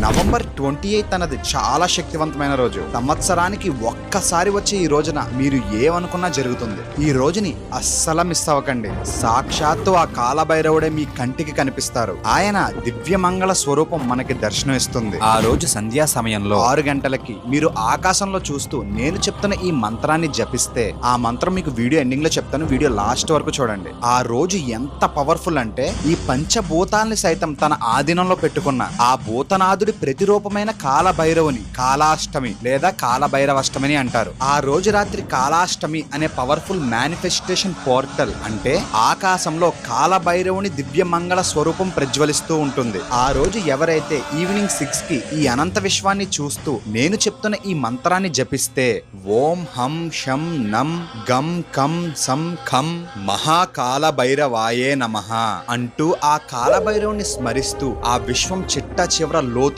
November 28 అన్నది చాలా శక్తివంతమైన రోజు. సంవత్సరానికి ఒక్కసారి వచ్చే ఈ రోజున మీరు ఏమనుకున్నా జరుగుతుంది. ఈ రోజుని అస్సలు మిస్ అవ్వకండి. సాక్షాత్తు ఆ కాలభైరవుడే మీ కంటికి కనిపిస్తారు. ఆయన దివ్యమంగళ స్వరూపం మనకి దర్శనం ఇస్తుంది. ఆ రోజు సంధ్యా సమయంలో 6 గంటలకి మీరు ఆకాశంలో చూస్తూ నేను చెప్తున్న ఈ మంత్రాన్ని జపిస్తే, ఆ మంత్రం మీకు వీడియో ఎండింగ్ లో చెప్తాను, వీడియో లాస్ట్ వరకు చూడండి. ఆ రోజు ఎంత పవర్ఫుల్ అంటే ఈ పంచభూతాల్ని సైతం తన ఆధీనంలో పెట్టుకున్న ఆ భూతనాథుడి ప్రతిరూపమైన కాలభైరవుని కాలాష్టమి లేదా కాలభైరవాష్టమి అంటారు. ఆ రోజు రాత్రి కాలాష్టమి అనే పవర్ఫుల్ మేనిఫెస్టేషన్ పోర్టల్ అంటే ఆకాశంలో కాలభైరవుని దివ్యమంగళ స్వరూపం ప్రజ్వలిస్తూ ఉంటుంది. ఆ రోజు ఎవరైతే ఈవినింగ్ 6 కి ఈ అనంత విశ్వాన్ని చూస్తూ నేను చెప్తున్న ఈ మంత్రాన్ని జపిస్తే, ఓం హం షం నం గం కం సం ఖం మహాకాలభైరవాయే నమః అంటూ ఆ కాలభైరవుని స్మరిస్తూ ఆ విశ్వం చిట్ట చివర లోతు